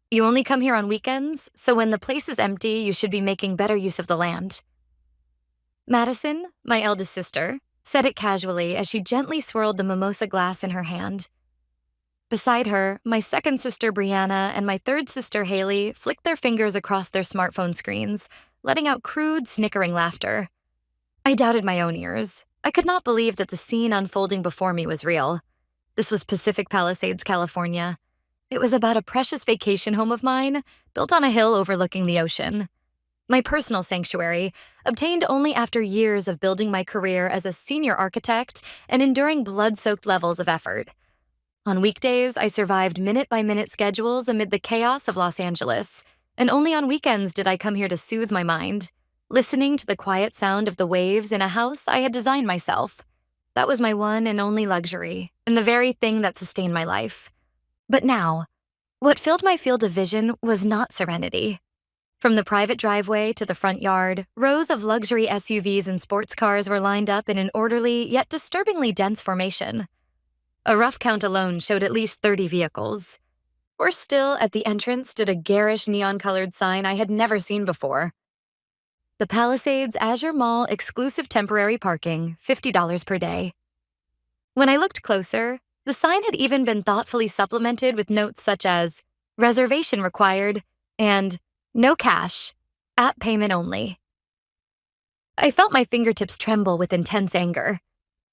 You only come here on weekends, so when the place is empty, you should be making better use of the land. Madison, my eldest sister, said it casually as she gently swirled the mimosa glass in her hand. Beside her, my second sister Brianna and my third sister Haley flicked their fingers across their smartphone screens, letting out crude, snickering laughter. I doubted my own ears. I could not believe that the scene unfolding before me was real. This was Pacific Palisades, California. It was about a precious vacation home of mine, built on a hill overlooking the ocean. My personal sanctuary, obtained only after years of building my career as a senior architect and enduring blood-soaked levels of effort. On weekdays, I survived minute-by-minute schedules amid the chaos of Los Angeles, and only on weekends did I come here to soothe my mind, listening to the quiet sound of the waves in a house I had designed myself. That was my one and only luxury, and the very thing that sustained my life. But now, what filled my field of vision was not serenity. From the private driveway to the front yard, rows of luxury SUVs and sports cars were lined up in an orderly yet disturbingly dense formation. A rough count alone showed at least 30 vehicles. Worse still, at the entrance stood a garish neon-colored sign I had never seen before. The Palisades Azure Mall exclusive temporary parking, $50 per day. When I looked closer, the sign had even been thoughtfully supplemented with notes such as, reservation required, and no cash, app payment only. I felt my fingertips tremble with intense anger.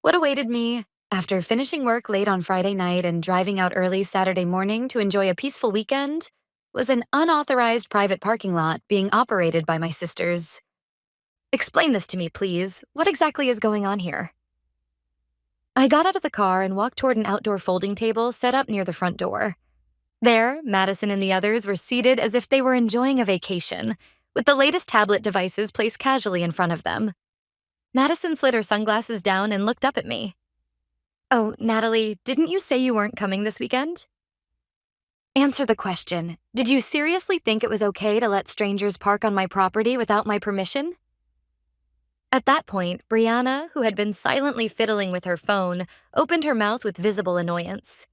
What awaited me, after finishing work late on Friday night and driving out early Saturday morning to enjoy a peaceful weekend, was an unauthorized private parking lot being operated by my sisters. Explain this to me, please. What exactly is going on here? I got out of the car and walked toward an outdoor folding table set up near the front door. There, Madison and the others were seated as if they were enjoying a vacation, with the latest tablet devices placed casually in front of them. Madison slid her sunglasses down and looked up at me. Oh, Natalie, didn't you say you weren't coming this weekend? Answer the question. Did you seriously think it was okay to let strangers park on my property without my permission? At that point, Brianna, who had been silently fiddling with her phone, opened her mouth with visible annoyance.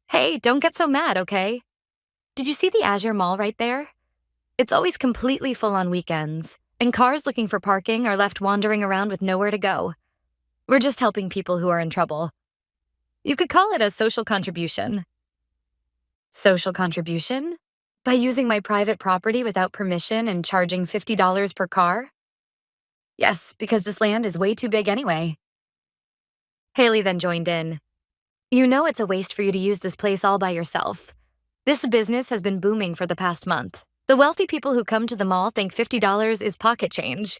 Hey, don't get so mad, okay? Did you see the Azure Mall right there? It's always completely full on weekends, and cars looking for parking are left wandering around with nowhere to go. We're just helping people who are in trouble. You could call it a social contribution. Social contribution? By using my private property without permission and charging $50 per car? Yes, because this land is way too big anyway. Haley then joined in. You know it's a waste for you to use this place all by yourself. This business has been booming for the past month. The wealthy people who come to the mall think $50 is pocket change.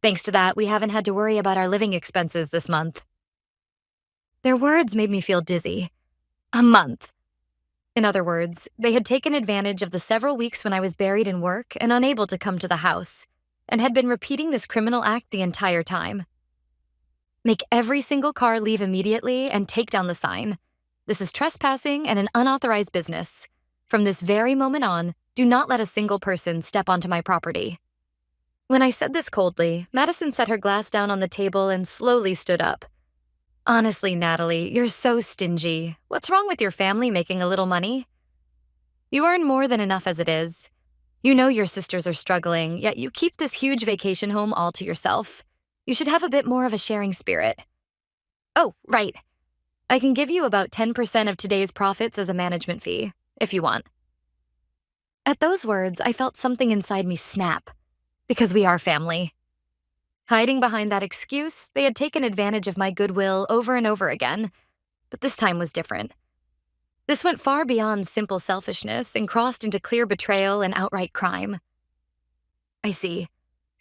Thanks to that, we haven't had to worry about our living expenses this month. Their words made me feel dizzy. A month. In other words, they had taken advantage of the several weeks when I was buried in work and unable to come to the house, and had been repeating this criminal act the entire time. Make every single car leave immediately and take down the sign. This is trespassing and an unauthorized business. From this very moment on, do not let a single person step onto my property. When I said this coldly, Madison set her glass down on the table and slowly stood up. Honestly, Natalie, you're so stingy. What's wrong with your family making a little money? You earn more than enough as it is. You know your sisters are struggling, yet you keep this huge vacation home all to yourself. You should have a bit more of a sharing spirit. Oh, right. I can give you about 10% of today's profits as a management fee, if you want. At those words, I felt something inside me snap. Because we are family. Hiding behind that excuse, they had taken advantage of my goodwill over and over again. But this time was different. This went far beyond simple selfishness and crossed into clear betrayal and outright crime. I see.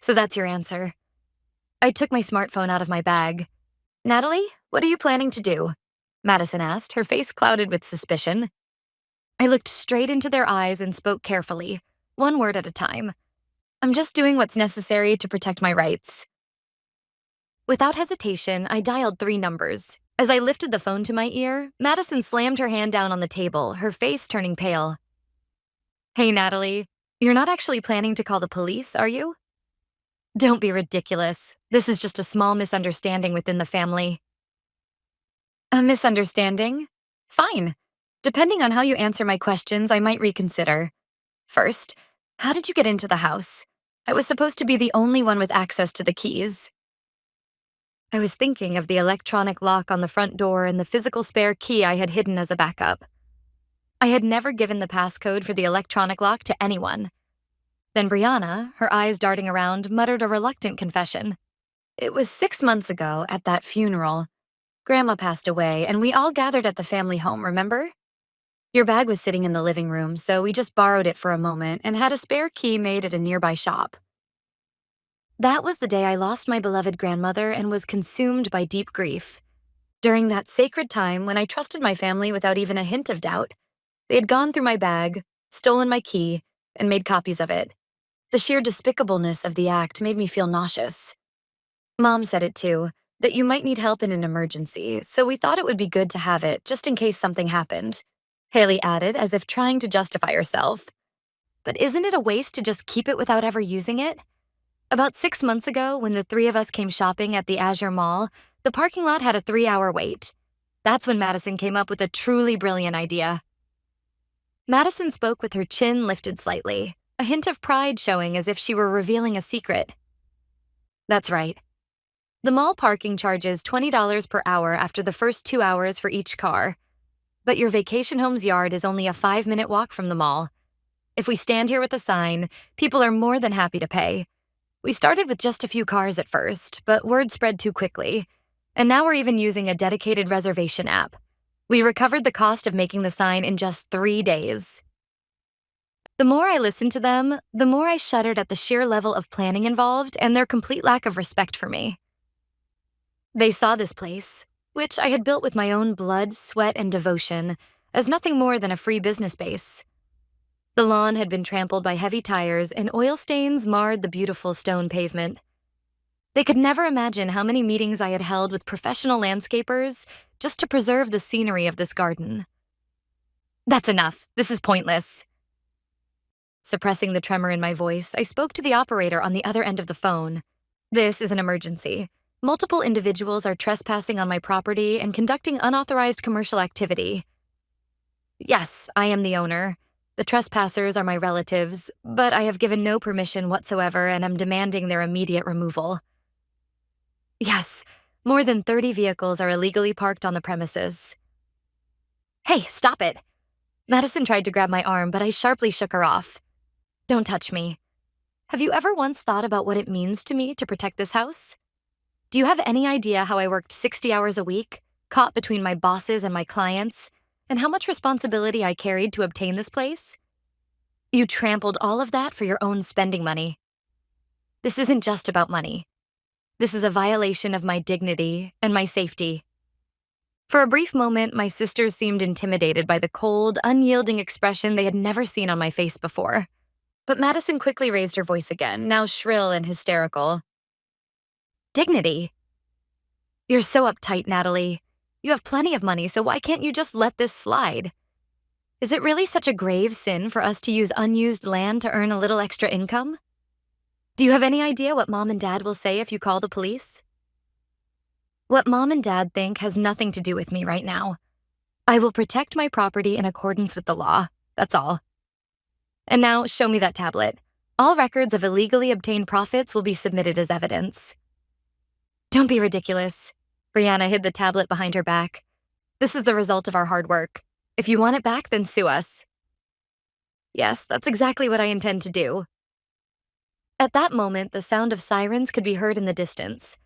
So that's your answer. I took my smartphone out of my bag. Natalie, what are you planning to do? Madison asked, her face clouded with suspicion. I looked straight into their eyes and spoke carefully, one word at a time. I'm just doing what's necessary to protect my rights. Without hesitation, I dialed 3 numbers. As I lifted the phone to my ear, Madison slammed her hand down on the table, her face turning pale. Hey, Natalie, you're not actually planning to call the police, are you? Don't be ridiculous. This is just a small misunderstanding within the family. A misunderstanding? Fine. Depending on how you answer my questions, I might reconsider. First, how did you get into the house? I was supposed to be the only one with access to the keys. I was thinking of the electronic lock on the front door and the physical spare key I had hidden as a backup. I had never given the passcode for the electronic lock to anyone. Then Brianna, her eyes darting around, muttered a reluctant confession. It was 6 months ago at that funeral. Grandma passed away, and we all gathered at the family home, remember? Your bag was sitting in the living room, so we just borrowed it for a moment and had a spare key made at a nearby shop. That was the day I lost my beloved grandmother and was consumed by deep grief. During that sacred time when I trusted my family without even a hint of doubt, they had gone through my bag, stolen my key, and made copies of it. The sheer despicableness of the act made me feel nauseous. Mom said it too, that you might need help in an emergency, so we thought it would be good to have it just in case something happened. Haley added, as if trying to justify herself. But isn't it a waste to just keep it without ever using it? About 6 months ago, when the three of us came shopping at the Azure Mall, the parking lot had a 3-hour wait. That's when Madison came up with a truly brilliant idea. Madison spoke with her chin lifted slightly, a hint of pride showing as if she were revealing a secret. That's right. The mall parking charges $20 per hour after the first 2 hours for each car. But your vacation home's yard is only a 5-minute walk from the mall. If we stand here with a sign, people are more than happy to pay. We started with just a few cars at first, but word spread too quickly. And now we're even using a dedicated reservation app. We recovered the cost of making the sign in just 3 days. The more I listened to them, the more I shuddered at the sheer level of planning involved and their complete lack of respect for me. They saw this place, which I had built with my own blood, sweat, and devotion, as nothing more than a free business base. The lawn had been trampled by heavy tires, and oil stains marred the beautiful stone pavement. They could never imagine how many meetings I had held with professional landscapers just to preserve the scenery of this garden. That's enough. This is pointless. Suppressing the tremor in my voice, I spoke to the operator on the other end of the phone. This is an emergency. Multiple individuals are trespassing on my property and conducting unauthorized commercial activity. Yes, I am the owner. The trespassers are my relatives, but I have given no permission whatsoever and am demanding their immediate removal. Yes, more than 30 vehicles are illegally parked on the premises. Hey, stop it! Madison tried to grab my arm, but I sharply shook her off. Don't touch me. Have you ever once thought about what it means to me to protect this house? Do you have any idea how I worked 60 hours a week, caught between my bosses and my clients, and how much responsibility I carried to obtain this place? You trampled all of that for your own spending money. This isn't just about money. This is a violation of my dignity and my safety. For a brief moment, my sisters seemed intimidated by the cold, unyielding expression they had never seen on my face before. But Madison quickly raised her voice again, now shrill and hysterical. Dignity? You're so uptight, Natalie. You have plenty of money, so why can't you just let this slide? Is it really such a grave sin for us to use unused land to earn a little extra income? Do you have any idea what Mom and Dad will say if you call the police? What Mom and Dad think has nothing to do with me right now. I will protect my property in accordance with the law, that's all. And now, show me that tablet. All records of illegally obtained profits will be submitted as evidence. Don't be ridiculous. Brianna hid the tablet behind her back. This is the result of our hard work. If you want it back, then sue us. Yes, that's exactly what I intend to do. At that moment, the sound of sirens could be heard in the distance.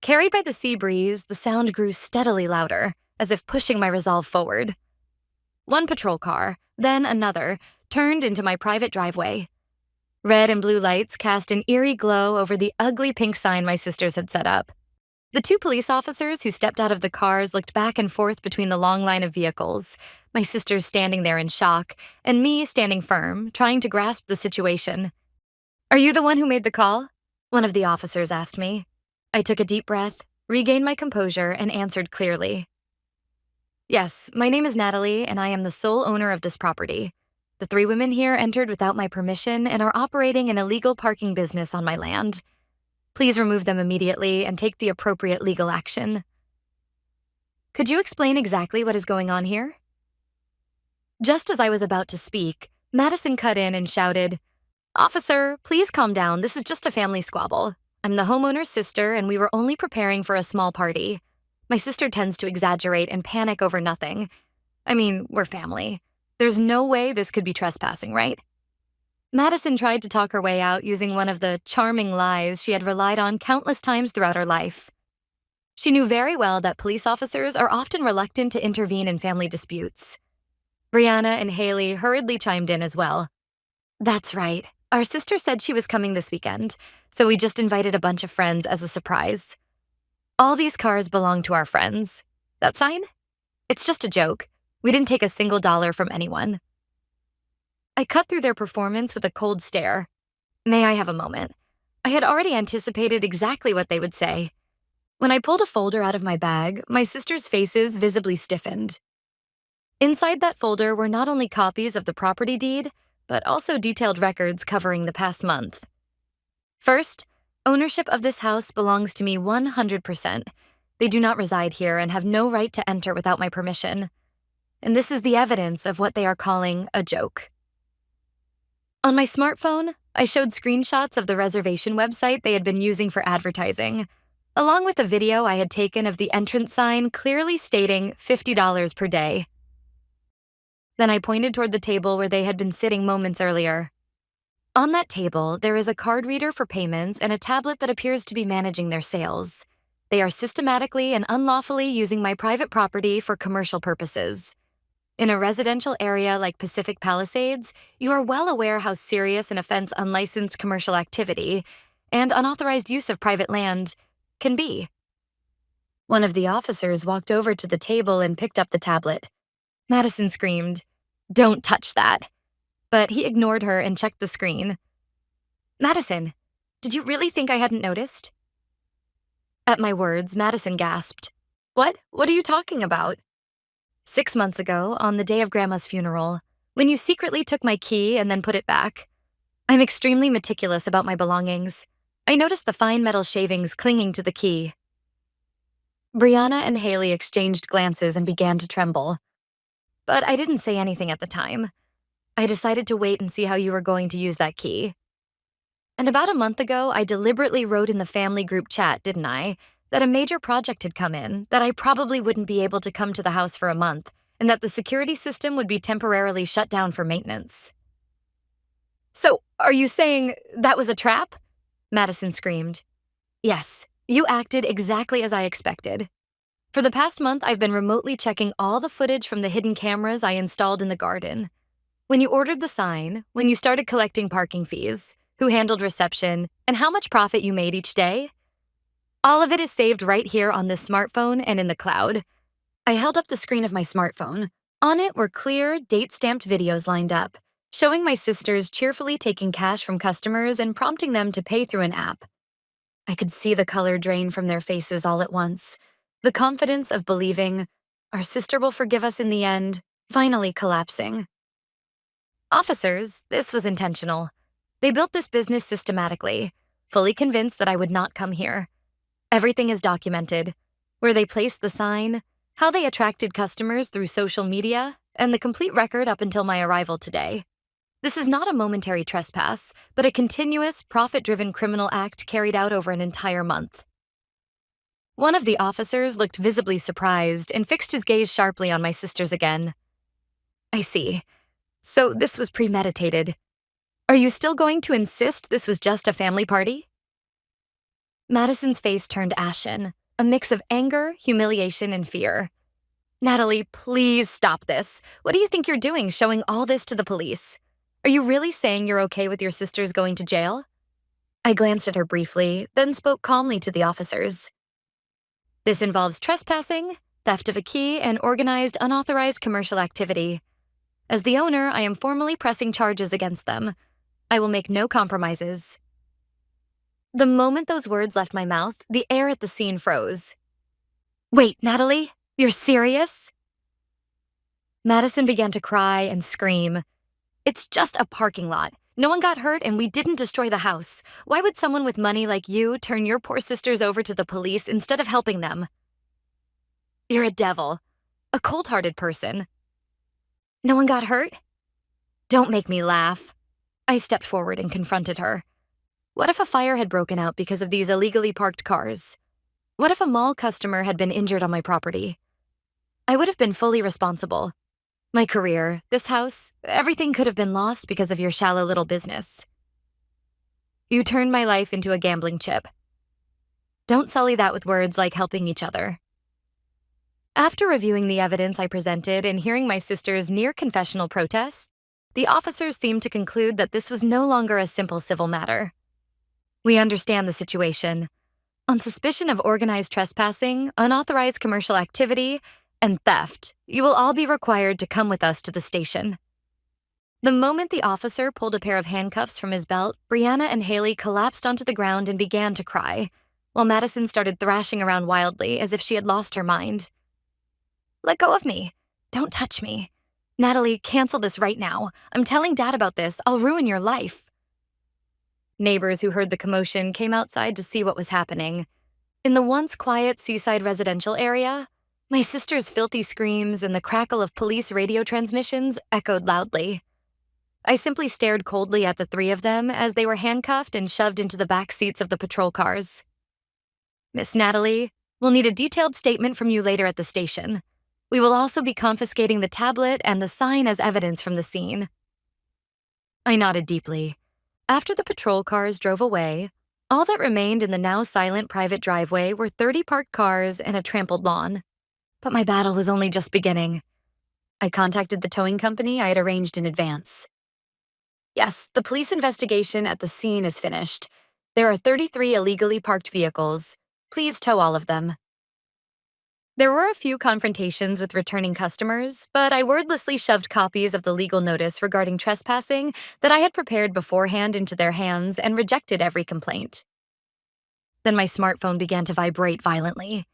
Carried by the sea breeze, the sound grew steadily louder, as if pushing my resolve forward. One patrol car, then another, turned into my private driveway. Red and blue lights cast an eerie glow over the ugly pink sign my sisters had set up. The 2 police officers who stepped out of the cars looked back and forth between the long line of vehicles, my sisters standing there in shock, and me standing firm, trying to grasp the situation. Are you the one who made the call? One of the officers asked me. I took a deep breath, regained my composure, and answered clearly. Yes, my name is Natalie, and I am the sole owner of this property. The 3 women here entered without my permission and are operating an illegal parking business on my land. Please remove them immediately and take the appropriate legal action. Could you explain exactly what is going on here? Just as I was about to speak, Madison cut in and shouted, "Officer, please calm down. This is just a family squabble. I'm the homeowner's sister, and we were only preparing for a small party. My sister tends to exaggerate and panic over nothing. I mean, we're family. There's no way this could be trespassing, right?" Madison tried to talk her way out using one of the charming lies she had relied on countless times throughout her life. She knew very well that police officers are often reluctant to intervene in family disputes. Brianna and Haley hurriedly chimed in as well. "That's right. Our sister said she was coming this weekend, so we just invited a bunch of friends as a surprise. All these cars belong to our friends. That sign? It's just a joke. We didn't take a single dollar from anyone." I cut through their performance with a cold stare. May I have a moment? I had already anticipated exactly what they would say. When I pulled a folder out of my bag, my sister's faces visibly stiffened. Inside that folder were not only copies of the property deed, but also detailed records covering the past month. First, ownership of this house belongs to me 100%. They do not reside here and have no right to enter without my permission. And this is the evidence of what they are calling a joke. On my smartphone, I showed screenshots of the reservation website they had been using for advertising, along with a video I had taken of the entrance sign clearly stating $50 per day. Then I pointed toward the table where they had been sitting moments earlier. On that table, there is a card reader for payments and a tablet that appears to be managing their sales. They are systematically and unlawfully using my private property for commercial purposes. In a residential area like Pacific Palisades, you are well aware how serious an offense unlicensed commercial activity and unauthorized use of private land can be. One of the officers walked over to the table and picked up the tablet. Madison screamed, "Don't touch that." But he ignored her and checked the screen. "Madison, did you really think I hadn't noticed?" At my words, Madison gasped. What are you talking about?" 6 months ago, on the day of Grandma's funeral, when you secretly took my key and then put it back. I'm extremely meticulous about my belongings. I noticed the fine metal shavings clinging to the key. Brianna and Haley exchanged glances and began to tremble. But I didn't say anything at the time. I decided to wait and see how you were going to use that key. And about a month ago, I deliberately wrote in the family group chat, didn't I, that a major project had come in, that I probably wouldn't be able to come to the house for a month, and that the security system would be temporarily shut down for maintenance. "So, are you saying that was a trap?" Madison screamed. "Yes, you acted exactly as I expected. For the past month, I've been remotely checking all the footage from the hidden cameras I installed in the garden. When you ordered the sign, when you started collecting parking fees, who handled reception, and how much profit you made each day. All of it is saved right here on this smartphone and in the cloud." I held up the screen of my smartphone. On it were clear, date-stamped videos lined up, showing my sisters cheerfully taking cash from customers and prompting them to pay through an app. I could see the color drain from their faces all at once, the confidence of believing, our sister will forgive us in the end, finally collapsing. Officers, this was intentional. They built this business systematically, fully convinced that I would not come here. Everything is documented: where they placed the sign, how they attracted customers through social media, and the complete record up until my arrival today. This is not a momentary trespass, but a continuous, profit-driven criminal act carried out over an entire month. One of the officers looked visibly surprised and fixed his gaze sharply on my sisters again. "I see. So this was premeditated. Are you still going to insist this was just a family party?" Madison's face turned ashen, a mix of anger, humiliation, and fear. "Natalie, please stop this. What do you think you're doing, showing all this to the police? Are you really saying you're okay with your sisters going to jail?" I glanced at her briefly, then spoke calmly to the officers. "This involves trespassing, theft of a key, and organized, unauthorized commercial activity. As the owner, I am formally pressing charges against them. I will make no compromises." The moment those words left my mouth, the air at the scene froze. "Wait, Natalie, you're serious?" Madison began to cry and scream. "It's just a parking lot. No one got hurt and we didn't destroy the house. Why would someone with money like you turn your poor sisters over to the police instead of helping them?" "You're a devil, a cold-hearted person." No one got hurt? Don't make me laugh. I stepped forward and confronted her. What if a fire had broken out because of these illegally parked cars? What if a mall customer had been injured on my property? I would have been fully responsible. My career, this house, everything could have been lost because of your shallow little business. You turned my life into a gambling chip. Don't sully that with words like helping each other. After reviewing the evidence I presented and hearing my sister's near-confessional protest, the officers seemed to conclude that this was no longer a simple civil matter. We understand the situation. On suspicion of organized trespassing, unauthorized commercial activity, and theft, you will all be required to come with us to the station. The moment the officer pulled a pair of handcuffs from his belt, Brianna and Haley collapsed onto the ground and began to cry, while Madison started thrashing around wildly as if she had lost her mind. Let go of me. Don't touch me. Natalie, cancel this right now. I'm telling Dad about this. I'll ruin your life. Neighbors who heard the commotion came outside to see what was happening. In the once quiet seaside residential area, my sister's filthy screams and the crackle of police radio transmissions echoed loudly. I simply stared coldly at the three of them as they were handcuffed and shoved into the back seats of the patrol cars. Miss Natalie, we'll need a detailed statement from you later at the station. We will also be confiscating the tablet and the sign as evidence from the scene. I nodded deeply. After the patrol cars drove away, all that remained in the now silent private driveway were 30 parked cars and a trampled lawn. But my battle was only just beginning. I contacted the towing company I had arranged in advance. Yes, the police investigation at the scene is finished. There are 33 illegally parked vehicles. Please tow all of them. There were a few confrontations with returning customers, but I wordlessly shoved copies of the legal notice regarding trespassing that I had prepared beforehand into their hands and rejected every complaint. Then my smartphone began to vibrate violently.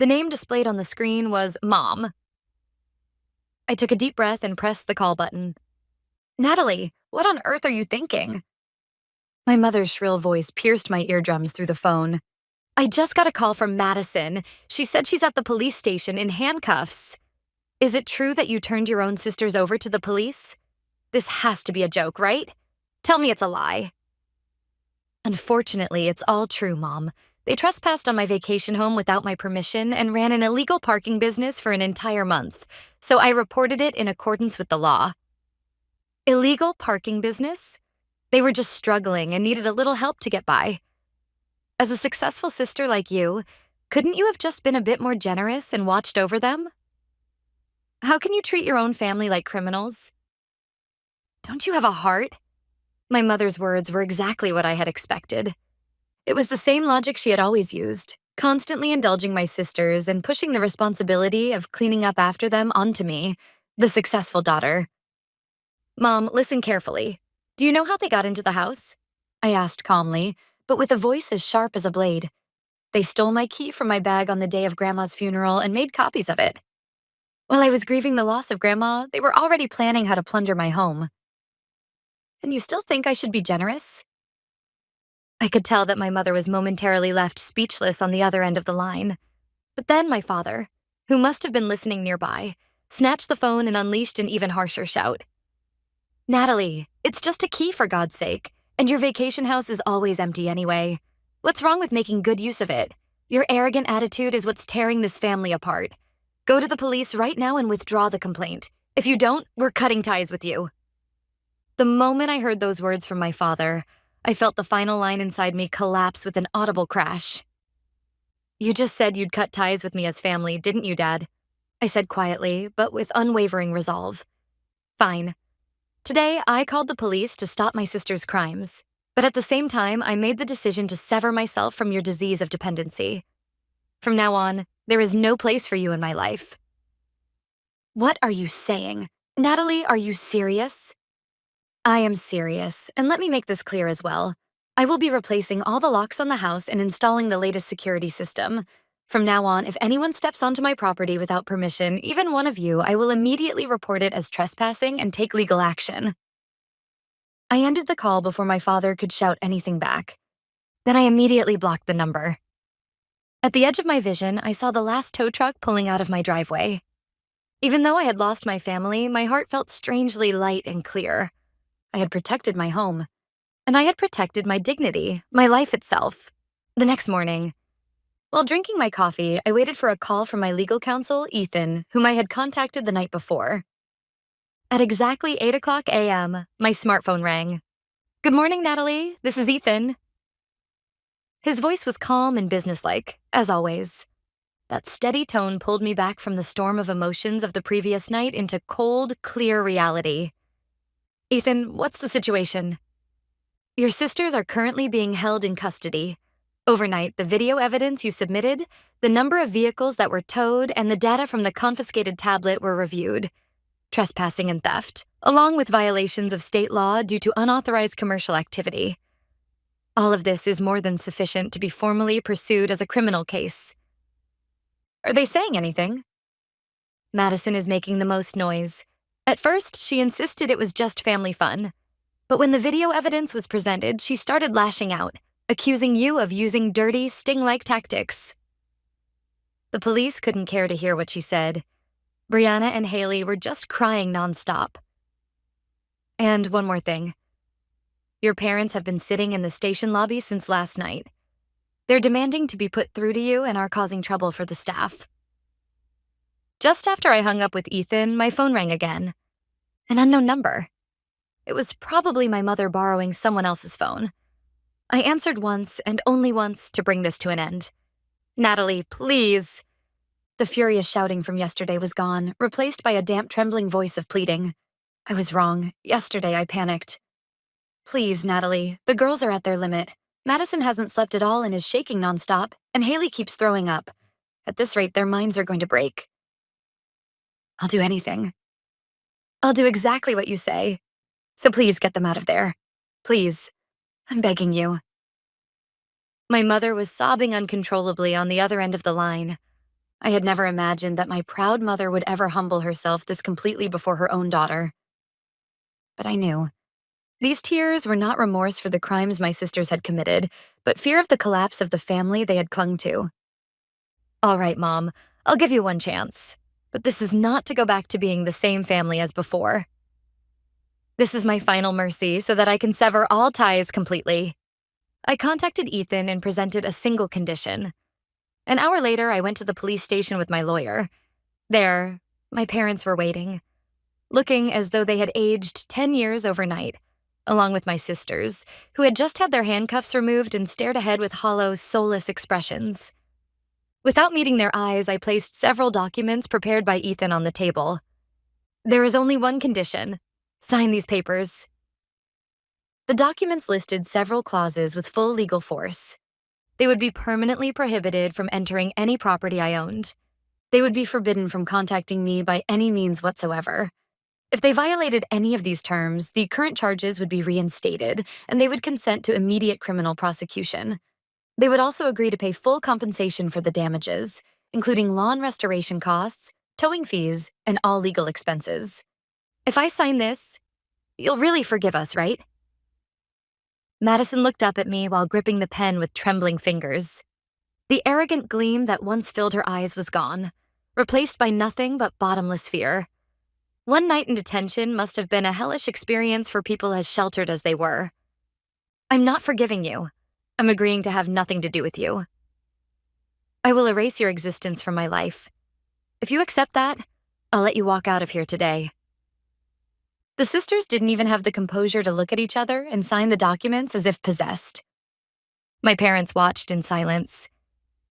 The name displayed on the screen was Mom. I took a deep breath and pressed the call button. Natalie, what on earth are you thinking? My mother's shrill voice pierced my eardrums through the phone. I just got a call from Madison. She said she's at the police station in handcuffs. Is it true that you turned your own sisters over to the police? This has to be a joke, right? Tell me it's a lie. Unfortunately, it's all true, Mom. They trespassed on my vacation home without my permission and ran an illegal parking business for an entire month, so I reported it in accordance with the law. Illegal parking business? They were just struggling and needed a little help to get by. As a successful sister like you, couldn't you have just been a bit more generous and watched over them? How can you treat your own family like criminals? Don't you have a heart? My mother's words were exactly what I had expected. It was the same logic she had always used, constantly indulging my sisters and pushing the responsibility of cleaning up after them onto me, the successful daughter. Mom, listen carefully. Do you know how they got into the house? I asked calmly, but with a voice as sharp as a blade. They stole my key from my bag on the day of Grandma's funeral and made copies of it. While I was grieving the loss of Grandma, they were already planning how to plunder my home. And you still think I should be generous? I could tell that my mother was momentarily left speechless on the other end of the line. But then my father, who must have been listening nearby, snatched the phone and unleashed an even harsher shout. Natalie, it's just a key for God's sake. And your vacation house is always empty anyway. What's wrong with making good use of it? Your arrogant attitude is what's tearing this family apart. Go to the police right now and withdraw the complaint. If you don't, we're cutting ties with you. The moment I heard those words from my father, I felt the final line inside me collapse with an audible crash. You just said you'd cut ties with me as family, didn't you, Dad? I said quietly, but with unwavering resolve. Fine. Today, I called the police to stop my sister's crimes, but at the same time, I made the decision to sever myself from your disease of dependency. From now on, there is no place for you in my life. What are you saying? Natalie, are you serious? I am serious, and let me make this clear as well. I will be replacing all the locks on the house and installing the latest security system. From now on, if anyone steps onto my property without permission, even one of you, I will immediately report it as trespassing and take legal action. I ended the call before my father could shout anything back. Then I immediately blocked the number. At the edge of my vision, I saw the last tow truck pulling out of my driveway. Even though I had lost my family, my heart felt strangely light and clear. I had protected my home, and I had protected my dignity, my life itself. The next morning, while drinking my coffee, I waited for a call from my legal counsel, Ethan, whom I had contacted the night before. At exactly 8 o'clock a.m., my smartphone rang. "Good morning, Natalie. This is Ethan." His voice was calm and businesslike, as always. That steady tone pulled me back from the storm of emotions of the previous night into cold, clear reality. "Ethan, what's the situation?" "Your sisters are currently being held in custody. Overnight, the video evidence you submitted, the number of vehicles that were towed, and the data from the confiscated tablet were reviewed. Trespassing and theft, along with violations of state law due to unauthorized commercial activity. All of this is more than sufficient to be formally pursued as a criminal case." "Are they saying anything?" "Madison is making the most noise. At first, she insisted it was just family fun. But when the video evidence was presented, she started lashing out, accusing you of using dirty, sting-like tactics." The police couldn't care to hear what she said. Brianna and Haley were just crying nonstop. "And one more thing. Your parents have been sitting in the station lobby since last night. They're demanding to be put through to you and are causing trouble for the staff." Just after I hung up with Ethan, my phone rang again. An unknown number. It was probably my mother borrowing someone else's phone. I answered once and only once to bring this to an end. "Natalie, please." The furious shouting from yesterday was gone, replaced by a damp, trembling voice of pleading. I was wrong. Yesterday I panicked. "Please, Natalie, the girls are at their limit. Madison hasn't slept at all and is shaking nonstop, and Haley keeps throwing up. At this rate, their minds are going to break." "I'll do anything. I'll do exactly what you say. So please get them out of there. Please. I'm begging you." My mother was sobbing uncontrollably on the other end of the line. I had never imagined that my proud mother would ever humble herself this completely before her own daughter. But I knew. These tears were not remorse for the crimes my sisters had committed, but fear of the collapse of the family they had clung to. "All right, Mom, I'll give you one chance. But this is not to go back to being the same family as before. This is my final mercy so that I can sever all ties completely." I contacted Ethan and presented a single condition. An hour later, I went to the police station with my lawyer. There, my parents were waiting, looking as though they had aged 10 years overnight, along with my sisters, who had just had their handcuffs removed and stared ahead with hollow, soulless expressions. Without meeting their eyes, I placed several documents prepared by Ethan on the table. "There is only one condition. Sign these papers." The documents listed several clauses with full legal force. They would be permanently prohibited from entering any property I owned. They would be forbidden from contacting me by any means whatsoever. If they violated any of these terms, the current charges would be reinstated, and they would consent to immediate criminal prosecution. They would also agree to pay full compensation for the damages, including lawn restoration costs, towing fees, and all legal expenses. If I sign this, you'll really forgive us, right? Madison looked up at me while gripping the pen with trembling fingers. The arrogant gleam that once filled her eyes was gone, replaced by nothing but bottomless fear. One night in detention must have been a hellish experience for people as sheltered as they were. "I'm not forgiving you. I'm agreeing to have nothing to do with you. I will erase your existence from my life. If you accept that, I'll let you walk out of here today." The sisters didn't even have the composure to look at each other and sign the documents as if possessed. My parents watched in silence.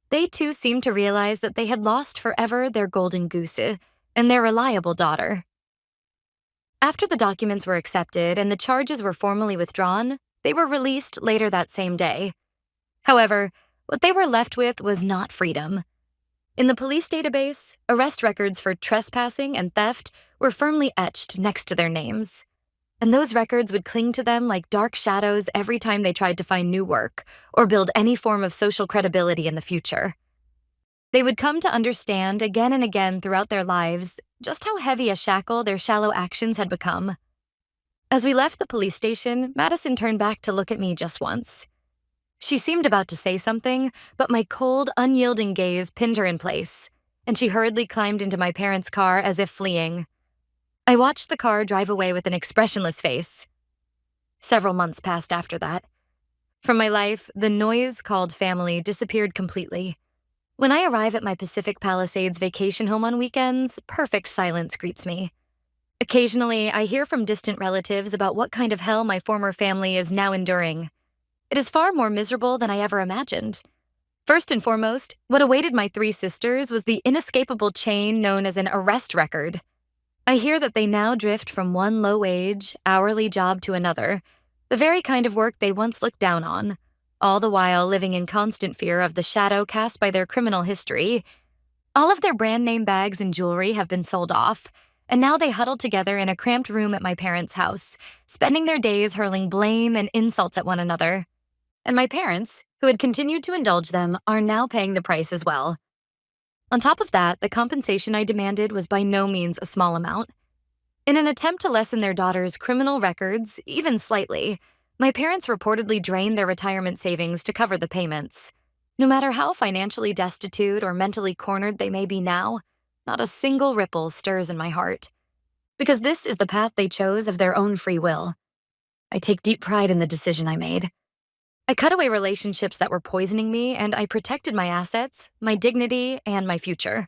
They too seemed to realize that they had lost forever their golden goose and their reliable daughter. After the documents were accepted and the charges were formally withdrawn, they were released later that same day. However, what they were left with was not freedom. In the police database, arrest records for trespassing and theft were firmly etched next to their names. And those records would cling to them like dark shadows every time they tried to find new work or build any form of social credibility in the future. They would come to understand again and again throughout their lives just how heavy a shackle their shallow actions had become. As we left the police station, Madison turned back to look at me just once. She seemed about to say something, but my cold, unyielding gaze pinned her in place, and she hurriedly climbed into my parents' car as if fleeing. I watched the car drive away with an expressionless face. Several months passed after that. From my life, the noise called family disappeared completely. When I arrive at my Pacific Palisades vacation home on weekends, perfect silence greets me. Occasionally, I hear from distant relatives about what kind of hell my former family is now enduring. It is far more miserable than I ever imagined. First and foremost, what awaited my three sisters was the inescapable chain known as an arrest record. I hear that they now drift from one low-wage, hourly job to another, the very kind of work they once looked down on, all the while living in constant fear of the shadow cast by their criminal history. All of their brand-name bags and jewelry have been sold off, and now they huddle together in a cramped room at my parents' house, spending their days hurling blame and insults at one another. And my parents, who had continued to indulge them, are now paying the price as well. On top of that, the compensation I demanded was by no means a small amount. In an attempt to lessen their daughter's criminal records, even slightly, my parents reportedly drained their retirement savings to cover the payments. No matter how financially destitute or mentally cornered they may be now, not a single ripple stirs in my heart. Because this is the path they chose of their own free will. I take deep pride in the decision I made. I cut away relationships that were poisoning me, and I protected my assets, my dignity, and my future.